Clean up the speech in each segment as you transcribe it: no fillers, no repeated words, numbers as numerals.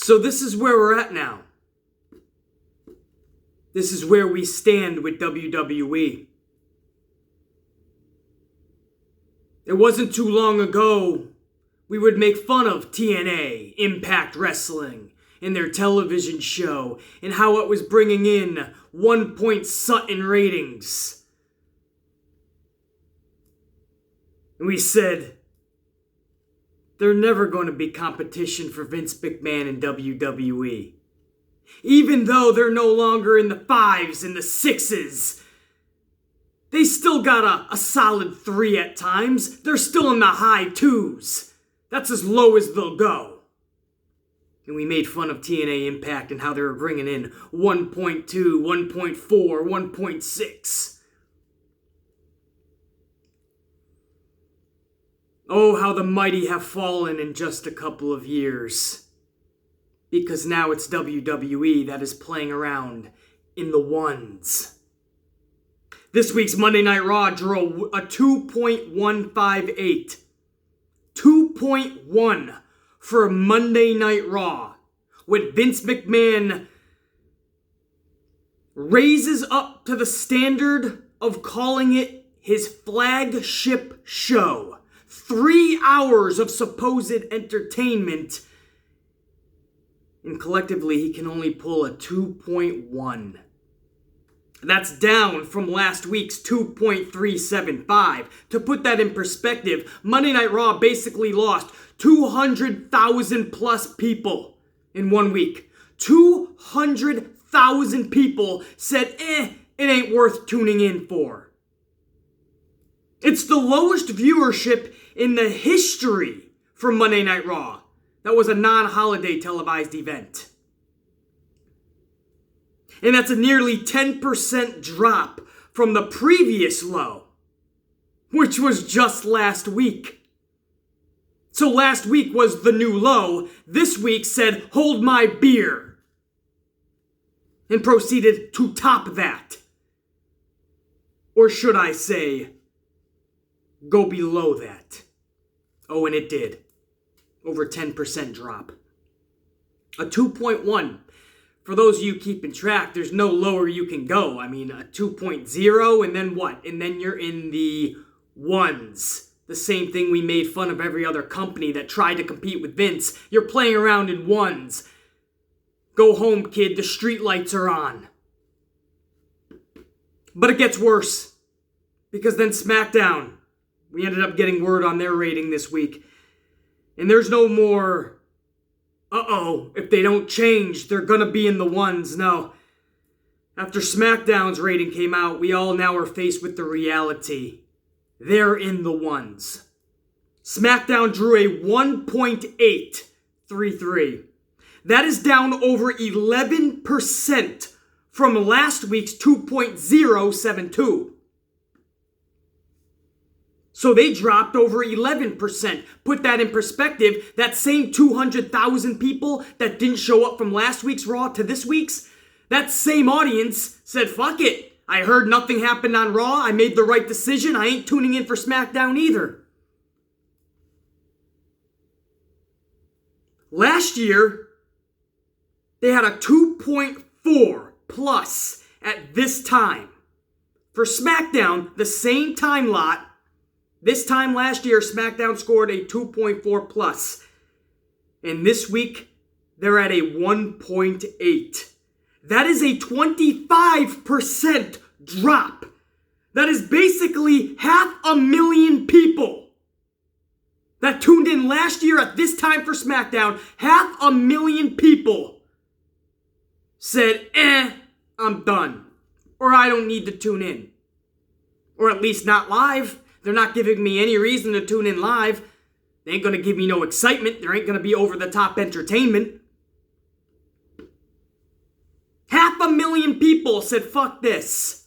So this is where we're at now. This is where we stand with WWE. It wasn't too long ago we would make fun of TNA, Impact Wrestling, and their television show, and how it was bringing in 1 Sutton ratings. And we said, they're never going to be competition for Vince McMahon and WWE. Even though they're no longer in the 5s and the 6s, they still got a solid 3 at times. They're still in the high 2s. That's as low as they'll go. And we made fun of TNA Impact and how they were bringing in 1.2, 1.4, 1.6. Oh, how the mighty have fallen in just a couple of years. Because now it's WWE that is playing around in the 1s. This week's Monday Night Raw drew a 2.158. 2.1 for Monday Night Raw. With Vince McMahon raises up to the standard of calling it his flagship show. 3 hours of supposed entertainment. And collectively, he can only pull a 2.1. That's down from last week's 2.375. To put that in perspective, Monday Night Raw basically lost 200,000 plus people in 1 week. 200,000 people said, it ain't worth tuning in for. It's the lowest viewership in the history for Monday Night Raw. That was a non-holiday televised event. And that's a nearly 10% drop from the previous low, which was just last week. So last week was the new low. This week said, hold my beer. And proceeded to top that. Or should I say, go below that. Oh, and it did. Over 10% drop. A 2.1. For those of you keeping track, there's no lower you can go. I mean, a 2.0 and then what? And then you're in the 1s. The same thing we made fun of every other company that tried to compete with Vince. You're playing around in 1s. Go home, kid. The street lights are on. But it gets worse. Because then SmackDown, we ended up getting word on their rating this week. And there's no more, if they don't change, they're going to be in the 1s. No. After SmackDown's rating came out, we all now are faced with the reality. They're in the 1s. SmackDown drew a 1.833. That is down over 11% from last week's 2.072. So they dropped over 11%. Put that in perspective, that same 200,000 people that didn't show up from last week's Raw to this week's, that same audience said, fuck it. I heard nothing happened on Raw. I made the right decision. I ain't tuning in for SmackDown either. Last year, they had a 2.4 plus at this time. For SmackDown, the same time lot, this time last year, SmackDown scored a 2.4 plus. And this week, they're at a 1.8. That is a 25% drop. That is basically 500,000 people that tuned in last year at this time for SmackDown. 500,000 people said, I'm done. Or I don't need to tune in. Or at least not live. They're not giving me any reason to tune in live. They ain't going to give me no excitement. There ain't going to be over-the-top entertainment. 500,000 people said, fuck this.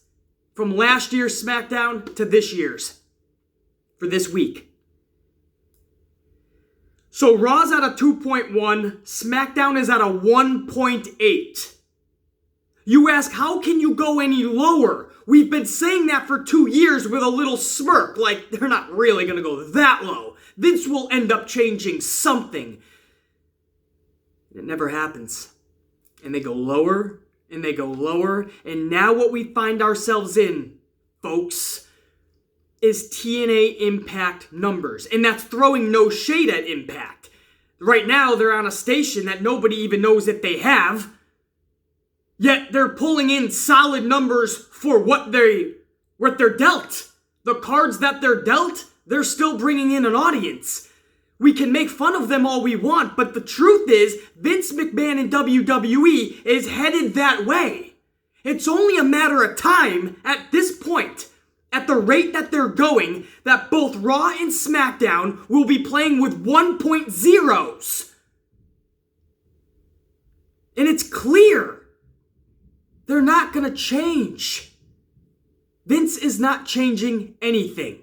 From last year's SmackDown to this year's. For this week. So Raw's at a 2.1. SmackDown is at a 1.8. You ask, how can you go any lower? We've been saying that for 2 years with a little smirk, like they're not really going to go that low. Vince will end up changing something. It never happens. And they go lower, and they go lower, and now what we find ourselves in, folks, is TNA Impact numbers. And that's throwing no shade at Impact. Right now, they're on a station that nobody even knows that they have, yet they're pulling in solid numbers for what they're dealt. The cards that they're dealt, they're still bringing in an audience. We can make fun of them all we want, but the truth is, Vince McMahon and WWE is headed that way. It's only a matter of time at this point, at the rate that they're going, that both Raw and SmackDown will be playing with 1.0s. And it's clear they're not going to change. Vince is not changing anything.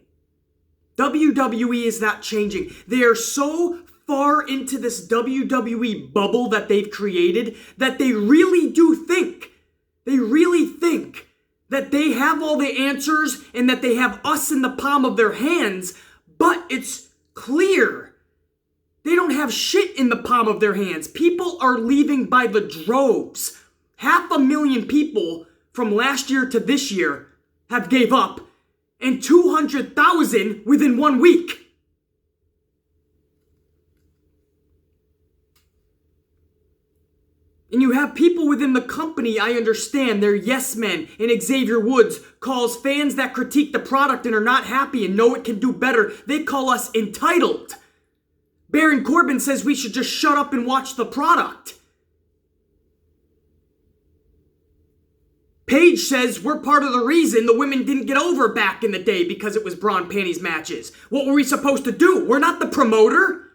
WWE is not changing. They are so far into this WWE bubble that they've created that they really think that they have all the answers and that they have us in the palm of their hands, but it's clear they don't have shit in the palm of their hands. People are leaving by the droves. 500,000 people from last year to this year have gave up, and 200,000 within 1 week. And you have people within the company, I understand, they're yes men, and Xavier Woods calls fans that critique the product and are not happy and know it can do better, they call us entitled. Baron Corbin says we should just shut up and watch the product. Paige says we're part of the reason the women didn't get over back in the day because it was bra and panties matches. What were we supposed to do? We're not the promoter.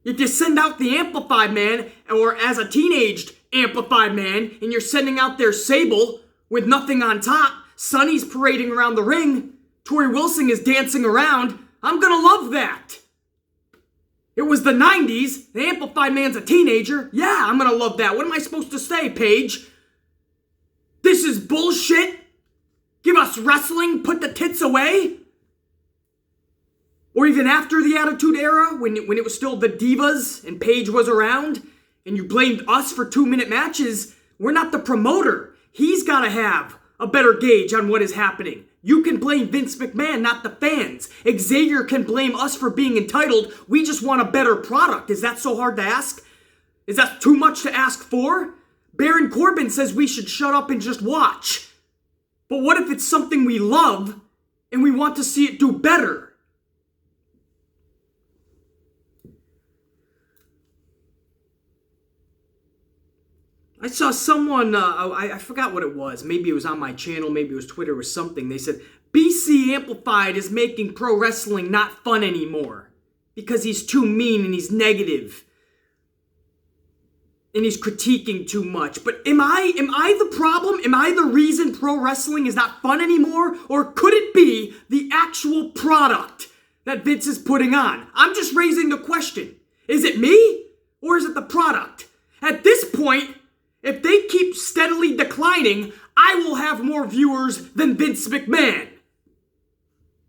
If you send out the Amplified Man, or as a teenaged Amplified Man, and you're sending out their Sable with nothing on top, Sonny's parading around the ring, Tori Wilson is dancing around, I'm gonna love that. It was the 90s, the Amplified Man's a teenager, yeah, I'm gonna love that. What am I supposed to say, Paige? This is bullshit? Give us wrestling, put the tits away? Or even after the Attitude Era, when it was still the Divas and Paige was around, and you blamed us for 2-minute matches, we're not the promoter. He's got to have a better gauge on what is happening. You can blame Vince McMahon, not the fans. Xavier can blame us for being entitled. We just want a better product. Is that so hard to ask? Is that too much to ask for? Baron Corbin says we should shut up and just watch. But what if it's something we love and we want to see it do better? I saw someone, I forgot what it was. Maybe it was on my channel, maybe it was Twitter or something. They said, BC Amplified is making pro wrestling not fun anymore because he's too mean and he's negative. And he's critiquing too much. But am I the problem? Am I the reason pro wrestling is not fun anymore? Or could it be the actual product that Vince is putting on? I'm just raising the question. Is it me? Or is it the product? At this point, if they keep steadily declining, I will have more viewers than Vince McMahon.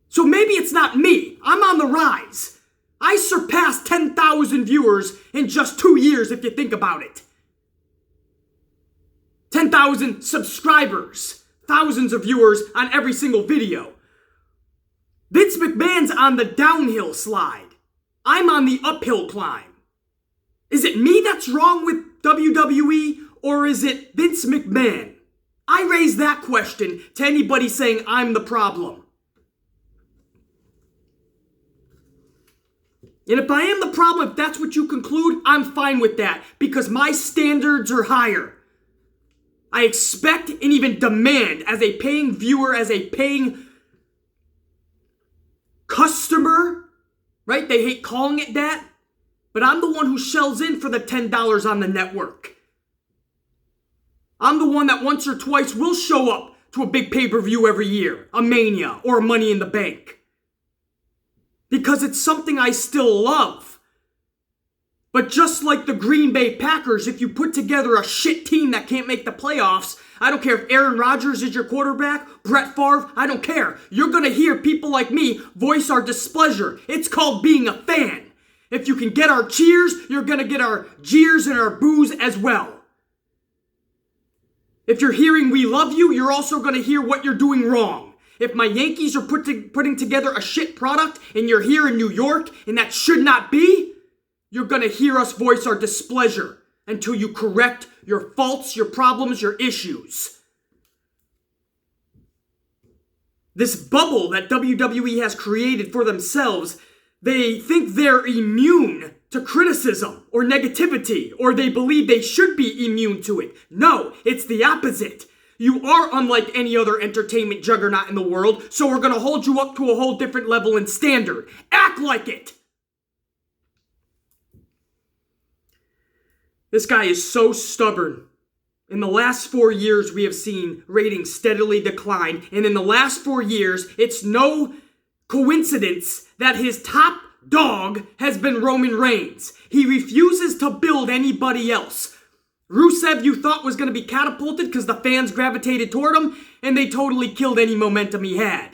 So maybe it's not me. I'm on the rise. I surpassed 10,000 viewers in just 2 years, if you think about it. 10,000 subscribers. Thousands of viewers on every single video. Vince McMahon's on the downhill slide. I'm on the uphill climb. Is it me that's wrong with WWE, or is it Vince McMahon? I raise that question to anybody saying I'm the problem. And if I am the problem, if that's what you conclude, I'm fine with that, because my standards are higher. I expect and even demand, as a paying viewer, as a paying customer, right? They hate calling it that, but I'm the one who shells in for the $10 on the network. I'm the one that once or twice will show up to a big pay-per-view every year, a Mania or a Money in the Bank. Because it's something I still love. But just like the Green Bay Packers, if you put together a shit team that can't make the playoffs, I don't care if Aaron Rodgers is your quarterback, Brett Favre, I don't care. You're going to hear people like me voice our displeasure. It's called being a fan. If you can get our cheers, you're going to get our jeers and our boos as well. If you're hearing we love you, you're also going to hear what you're doing wrong. If my Yankees are putting together a shit product and you're here in New York and that should not be, you're going to hear us voice our displeasure until you correct your faults, your problems, your issues. This bubble that WWE has created for themselves, they think they're immune to criticism or negativity, or they believe they should be immune to it. No, it's the opposite. You are unlike any other entertainment juggernaut in the world, so we're going to hold you up to a whole different level and standard. Act like it! This guy is so stubborn. In the last 4 years, we have seen ratings steadily decline, and in the last 4 years, it's no coincidence that his top dog has been Roman Reigns. He refuses to build anybody else. Rusev, you thought was going to be catapulted because the fans gravitated toward him, and they totally killed any momentum he had.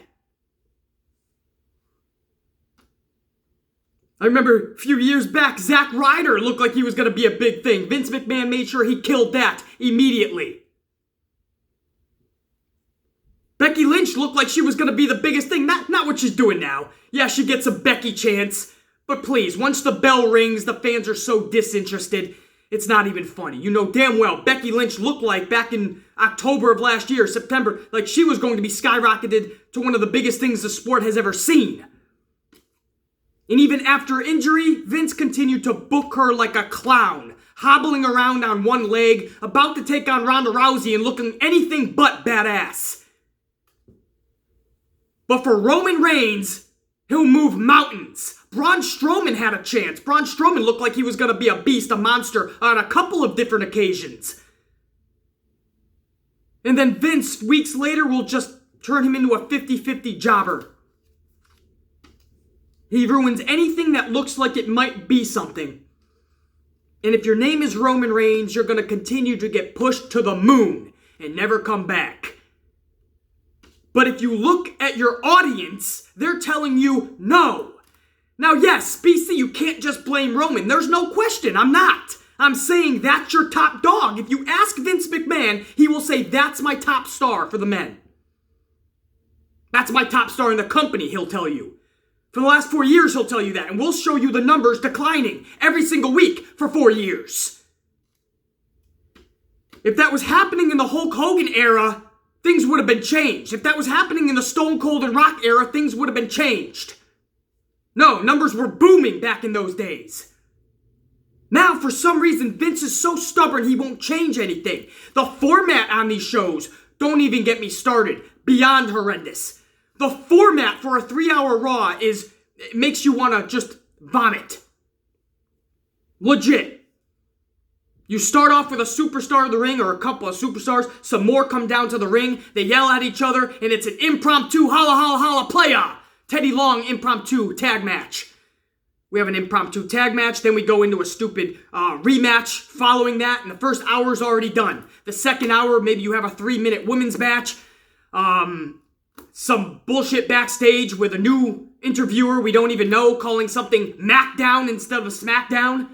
I remember a few years back, Zack Ryder looked like he was going to be a big thing. Vince McMahon made sure he killed that immediately. Becky Lynch looked like she was going to be the biggest thing. Not what she's doing now. Yeah, she gets a Becky chance. But please, once the bell rings, the fans are so disinterested, it's not even funny. You know damn well, Becky Lynch looked like back in October of last year, September, like she was going to be skyrocketed to one of the biggest things the sport has ever seen. And even after injury, Vince continued to book her like a clown, hobbling around on one leg, about to take on Ronda Rousey and looking anything but badass. But for Roman Reigns, he'll move mountains. Braun Strowman had a chance. Braun Strowman looked like he was going to be a beast, a monster, on a couple of different occasions. And then Vince, weeks later, will just turn him into a 50-50 jobber. He ruins anything that looks like it might be something. And if your name is Roman Reigns, you're going to continue to get pushed to the moon and never come back. But if you look at your audience, they're telling you no. Now, yes, BC, you can't just blame Roman. There's no question. I'm not. I'm saying that's your top dog. If you ask Vince McMahon, he will say that's my top star for the men. That's my top star in the company, he'll tell you. For the last 4 years, he'll tell you that, and we'll show you the numbers declining every single week for 4 years. If that was happening in the Hulk Hogan era, things would have been changed. If that was happening in the Stone Cold and Rock era, things would have been changed. No, numbers were booming back in those days. Now, for some reason, Vince is so stubborn he won't change anything. The format on these shows, don't even get me started, beyond horrendous. The format for a 3-hour Raw it makes you want to just vomit. Legit. You start off with a superstar in the ring or a couple of superstars. Some more come down to the ring. They yell at each other, and it's an impromptu holla holla holla playa. Teddy Long impromptu tag match. We have an impromptu tag match. Then we go into a stupid rematch following that, and the first hour is already done. The second hour, maybe you have a 3-minute women's match. Some bullshit backstage with a new interviewer we don't even know calling something Macdown instead of a Smackdown.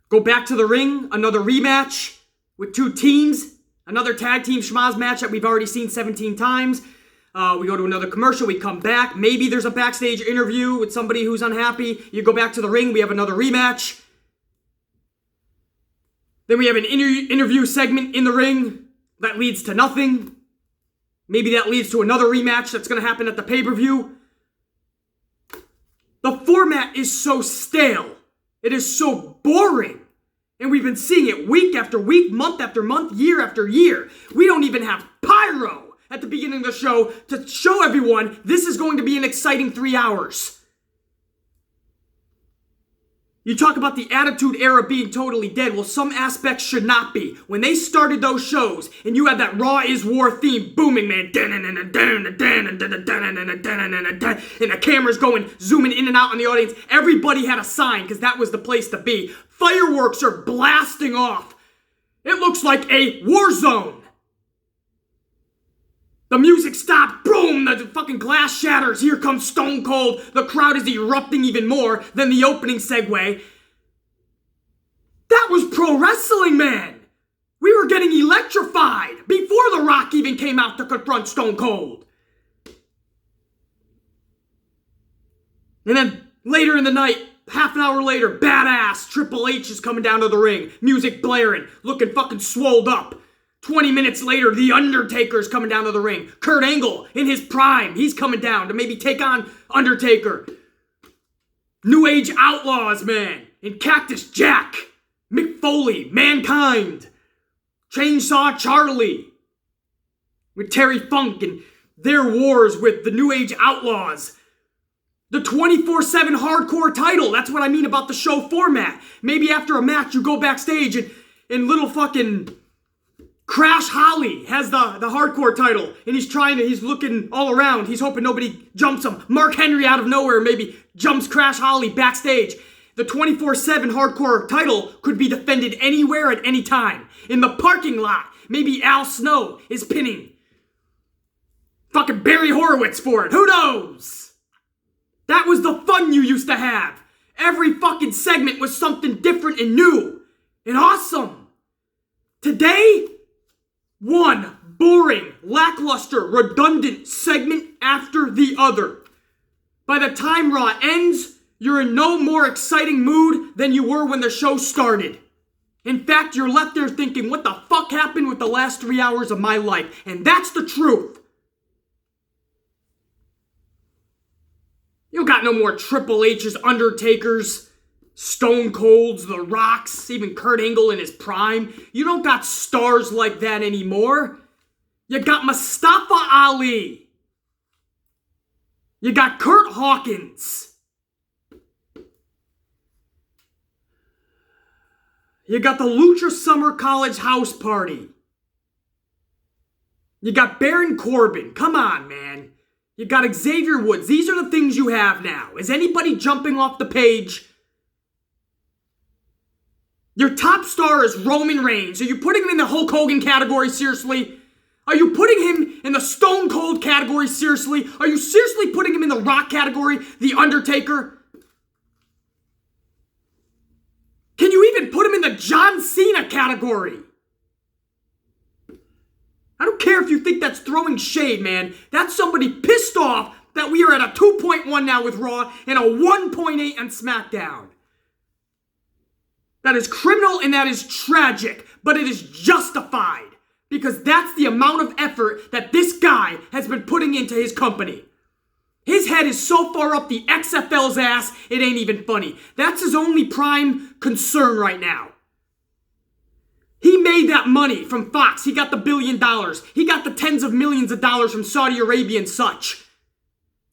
Go back to the ring, another rematch with 2 teams, another tag team schmaz match that we've already seen 17 times. We go to another commercial, we come back, maybe there's a backstage interview with somebody who's unhappy. You go back to the ring, we have another rematch. Then we have an interview segment in the ring that leads to nothing. Maybe that leads to another rematch that's going to happen at the pay-per-view. The format is so stale. It is so boring. And we've been seeing it week after week, month after month, year after year. We don't even have pyro at the beginning of the show to show everyone this is going to be an exciting 3 hours. You talk about the Attitude Era being totally dead. Well, some aspects should not be. When they started those shows, and you had that Raw is War theme booming, man, and the camera's going, zooming in and out on the audience, everybody had a sign, because that was the place to be. Fireworks are blasting off. It looks like a war zone. The music stops, boom, the fucking glass shatters, here comes Stone Cold, the crowd is erupting even more than the opening segue. That was pro wrestling, man! We were getting electrified before The Rock even came out to confront Stone Cold. And then later in the night, half an hour later, badass Triple H is coming down to the ring, music blaring, looking fucking swolled up. 20 minutes later, The Undertaker's coming down to the ring. Kurt Angle, in his prime, he's coming down to maybe take on Undertaker. New Age Outlaws, man. And Cactus Jack. Mick Foley, Mankind. Chainsaw Charlie. With Terry Funk and their wars with the New Age Outlaws. The 24/7 hardcore title. That's what I mean about the show format. Maybe after a match, you go backstage and little fucking Crash Holly has the hardcore title, and he's looking all around. He's hoping nobody jumps him. Mark Henry out of nowhere maybe jumps Crash Holly backstage. The 24/7 hardcore title could be defended anywhere at any time. In the parking lot, maybe Al Snow is pinning fucking Barry Horowitz for it. Who knows? That was the fun you used to have. Every fucking segment was something different and new and awesome. Today, one boring, lackluster, redundant segment after the other. By the time Raw ends, you're in no more exciting mood than you were when the show started. In fact, you're left there thinking, what the fuck happened with the last 3 hours of my life? And that's the truth. You got no more Triple H's, Undertakers, Stone Colds, The Rocks, even Kurt Angle in his prime. You don't got stars like that anymore. You got Mustafa Ali. You got Kurt Hawkins. You got the Lucha Summer College House Party. You got Baron Corbin. Come on, man. You got Xavier Woods. These are the things you have now. Is anybody jumping off the page? Your top star is Roman Reigns. Are you putting him in the Hulk Hogan category, seriously? Are you putting him in the Stone Cold category, seriously? Are you seriously putting him in the Rock category, The Undertaker? Can you even put him in the John Cena category? I don't care if you think that's throwing shade, man. That's somebody pissed off that we are at a 2.1 now with Raw and a 1.8 on SmackDown. That is criminal and that is tragic, but it is justified because that's the amount of effort that this guy has been putting into his company. His head is so far up the XFL's ass, it ain't even funny. That's his only prime concern right now. He made that money from Fox. He got the $1 billion. He got the tens of millions of dollars from Saudi Arabia and such.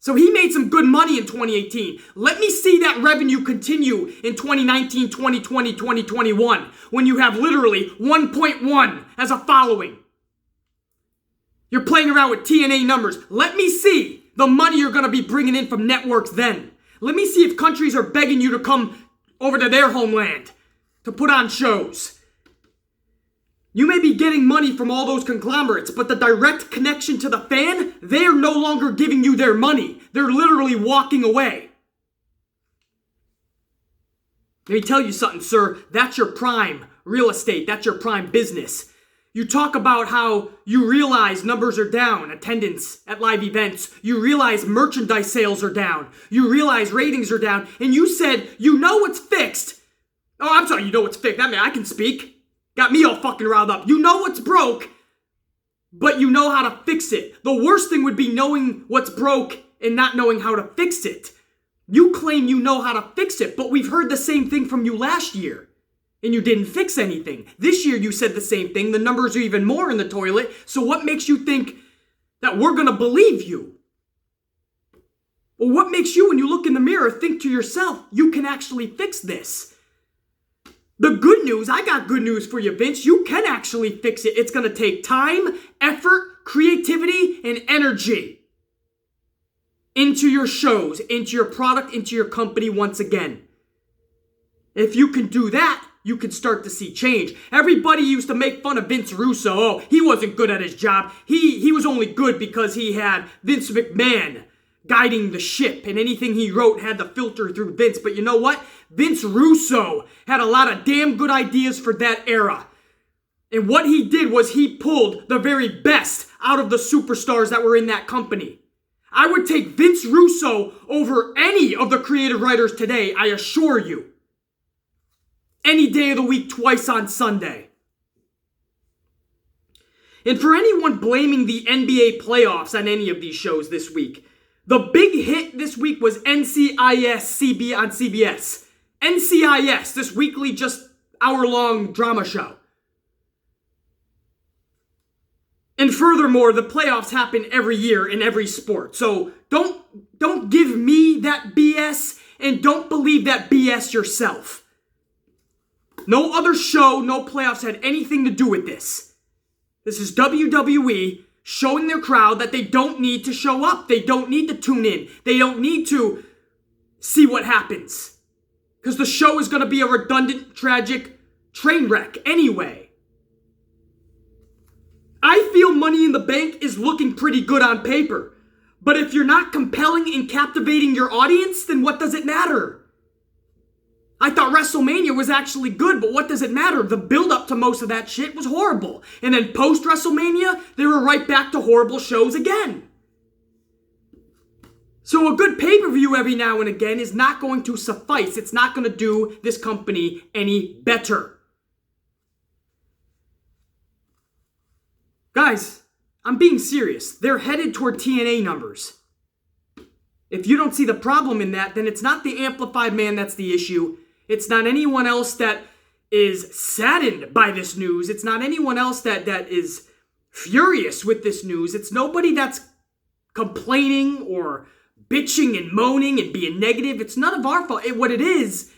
So he made some good money in 2018. Let me see that revenue continue in 2019, 2020, 2021, when you have literally 1.1 as a following. You're playing around with TNA numbers. Let me see the money you're going to be bringing in from networks then. Let me see if countries are begging you to come over to their homeland to put on shows. You may be getting money from all those conglomerates, but the direct connection to the fan, they are no longer giving you their money. They're literally walking away. Let me tell you something, sir. That's your prime real estate. That's your prime business. You talk about how you realize numbers are down, attendance at live events. You realize merchandise sales are down. You realize ratings are down. And you said, you know what's fixed. Oh, I'm sorry, you know what's fixed. I can speak. Got me all fucking riled up. You know what's broke, but you know how to fix it. The worst thing would be knowing what's broke and not knowing how to fix it. You claim you know how to fix it, but we've heard the same thing from you last year, and you didn't fix anything. This year you said the same thing. The numbers are even more in the toilet, so what makes you think that we're going to believe you? Well, what makes you, when you look in the mirror, think to yourself, you can actually fix this? The good news, I got good news for you, Vince. You can actually fix it. It's going to take time, effort, creativity, and energy into your shows, into your product, into your company once again. If you can do that, you can start to see change. Everybody used to make fun of Vince Russo. Oh, he wasn't good at his job. He was only good because he had Vince McMahon guiding the ship, and anything he wrote had to filter through Vince. But you know what? Vince Russo had a lot of damn good ideas for that era. And what he did was he pulled the very best out of the superstars that were in that company. I would take Vince Russo over any of the creative writers today, I assure you. Any day of the week, twice on Sunday. And for anyone blaming the NBA playoffs on any of these shows this week, the big hit this week was NCIS on CBS. NCIS, this weekly just hour-long drama show. And furthermore, the playoffs happen every year in every sport. So don't give me that BS, and don't believe that BS yourself. No other show, no playoffs had anything to do with this. This is WWE showing their crowd that they don't need to show up. They don't need to tune in. They don't need to see what happens. Because the show is going to be a redundant, tragic train wreck anyway. I feel Money in the Bank is looking pretty good on paper. But if you're not compelling and captivating your audience, then what does it matter? I thought WrestleMania was actually good, but what does it matter? The build-up to most of that shit was horrible. And then post-WrestleMania, they were right back to horrible shows again. So a good pay-per-view every now and again is not going to suffice. It's not going to do this company any better. Guys, I'm being serious. They're headed toward TNA numbers. If you don't see the problem in that, then it's not the amplified man that's the issue. It's not anyone else that is saddened by this news. It's not anyone else that is furious with this news. It's nobody that's complaining or bitching and moaning and being negative. It's none of our fault. What it is,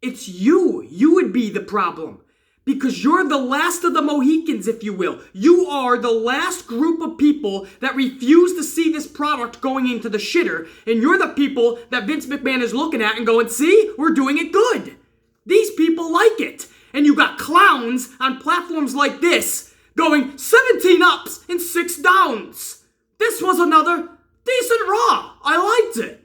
it's you. You would be the problem. Because you're the last of the Mohicans, if you will. You are the last group of people that refuse to see this product going into the shitter. And you're the people that Vince McMahon is looking at and going, see, we're doing it good. These people like it. And you got clowns on platforms like this going 17 ups and 6 downs. This was another decent Raw. I liked it.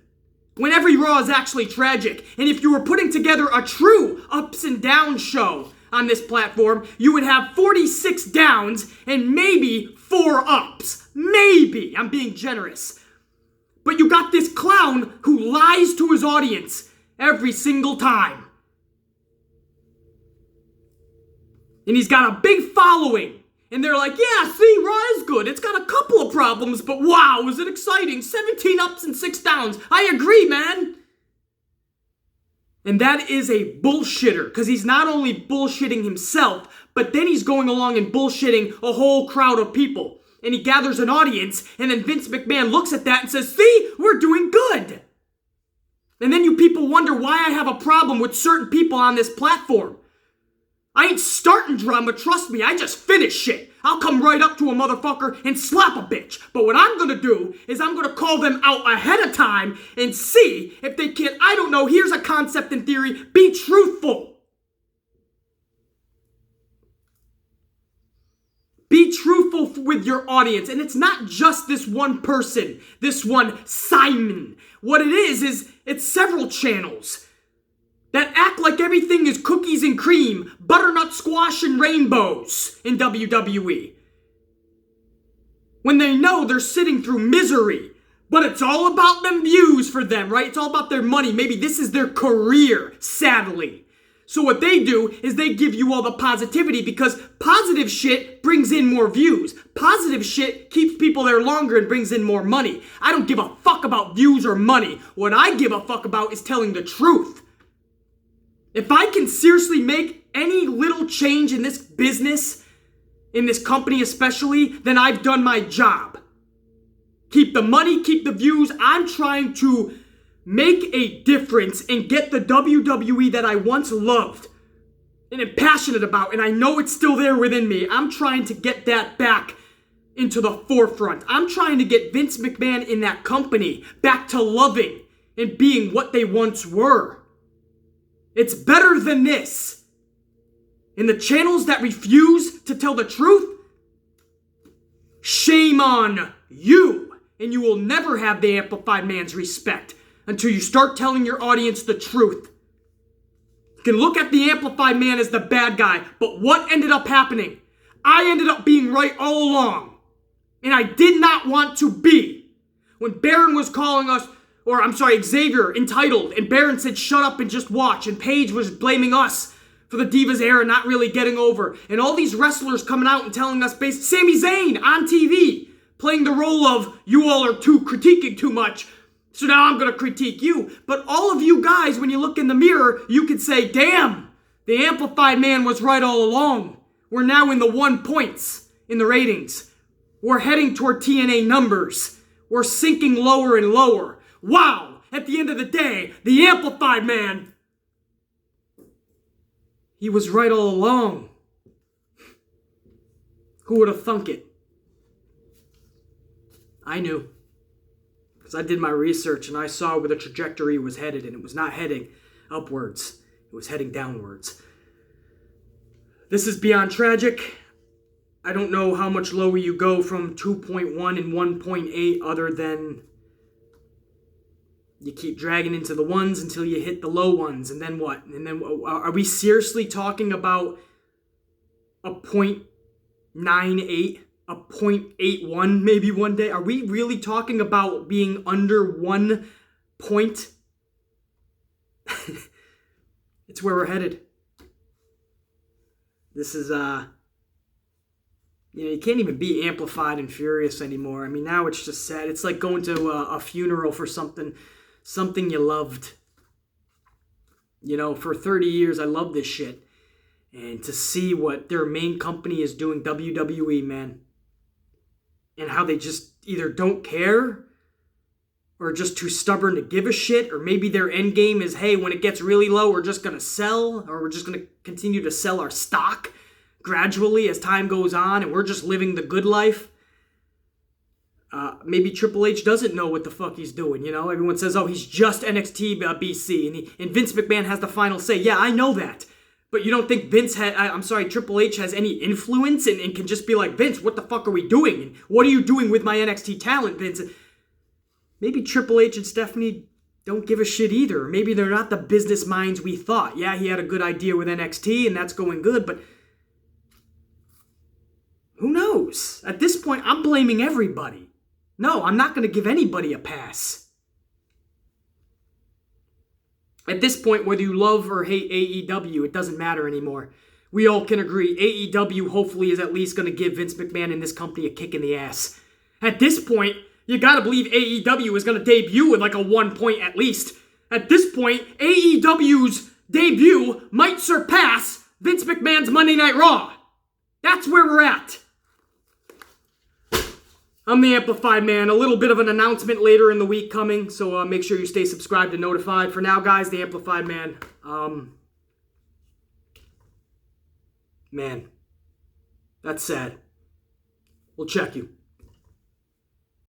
When every Raw is actually tragic. And if you were putting together a true ups and downs show on this platform, you would have 46 downs and maybe 4 ups. Maybe. I'm being generous. But you got this clown who lies to his audience every single time. And he's got a big following. And they're like, yeah, see, Raw is good. It's got a couple of problems, but wow, is it exciting. 17 ups and 6 downs. I agree, man. And that is a bullshitter, because he's not only bullshitting himself, but then he's going along and bullshitting a whole crowd of people. And he gathers an audience, and then Vince McMahon looks at that and says, see, we're doing good. And then you people wonder why I have a problem with certain people on this platform. I ain't starting drama, trust me, I just finish shit. I'll come right up to a motherfucker and slap a bitch. But what I'm gonna do is I'm gonna call them out ahead of time and see if they can't, I don't know, here's a concept in theory, be truthful. Be truthful with your audience. And it's not just this one person, this one Simon. What it is it's several channels that act like everything is cookies and cream, butternut squash and rainbows in WWE. When they know they're sitting through misery. But it's all about them views for them, right? It's all about their money. Maybe this is their career, sadly. So what they do is they give you all the positivity because positive shit brings in more views. Positive shit keeps people there longer and brings in more money. I don't give a fuck about views or money. What I give a fuck about is telling the truth. If I can seriously make any little change in this business, in this company especially, then I've done my job. Keep the money, keep the views. I'm trying to make a difference and get the WWE that I once loved and am passionate about, and I know it's still there within me. I'm trying to get that back into the forefront. I'm trying to get Vince McMahon in that company back to loving and being what they once were. It's better than this. And the channels that refuse to tell the truth, shame on you. And you will never have the Amplified Man's respect until you start telling your audience the truth. You can look at the Amplified Man as the bad guy, but what ended up happening? I ended up being right all along. And I did not want to be. When Baron was calling us, or I'm sorry, Xavier, entitled, and Baron said, shut up and just watch, and Paige was blaming us for the Divas era not really getting over, and all these wrestlers coming out and telling us, Sami Zayn on TV, playing the role of, you all are critiquing too much, so now I'm going to critique you. But all of you guys, when you look in the mirror, you could say, damn, the Amplified Man was right all along. We're now in the 1 points in the ratings. We're heading toward TNA numbers. We're sinking lower and lower. Wow! At the end of the day, the Amplified Man, he was right all along. Who would have thunk it? I knew. Because I did my research and I saw where the trajectory was headed, and it was not heading upwards. It was heading downwards. This is beyond tragic. I don't know how much lower you go from 2.1 and 1.8 other than you keep dragging into the ones until you hit the low ones. And then what? And then are we seriously talking about a 0.98, a 0.81 maybe one day? Are we really talking about being under 1 point? It's where we're headed. This is, you can't even be amplified and furious anymore. I mean, now it's just sad. It's like going to a funeral for something you loved. For 30 years, I love this shit. And to see what their main company is doing, WWE, man, and how they just either don't care or just too stubborn to give a shit, or maybe their end game is, hey, when it gets really low, we're just going to sell, or we're just going to continue to sell our stock gradually as time goes on, and we're just living the good life. Maybe Triple H doesn't know what the fuck he's doing, Everyone says, oh, he's just NXT BC, and Vince McMahon has the final say. Yeah, I know that. But you don't think Triple H has any influence and can just be like, Vince, what the fuck are we doing? And what are you doing with my NXT talent, Vince? Maybe Triple H and Stephanie don't give a shit either. Maybe they're not the business minds we thought. Yeah, he had a good idea with NXT, and that's going good, but who knows? At this point, I'm blaming everybody. No, I'm not going to give anybody a pass. At this point, whether you love or hate AEW, it doesn't matter anymore. We all can agree AEW hopefully is at least going to give Vince McMahon and this company a kick in the ass. At this point, you got to believe AEW is going to debut with like a 1 point at least. At this point, AEW's debut might surpass Vince McMahon's Monday Night Raw. That's where we're at. I'm the Amplified Man. A little bit of an announcement later in the week coming, so make sure you stay subscribed and notified. For now, guys, the Amplified Man. Man, that's sad. We'll check you.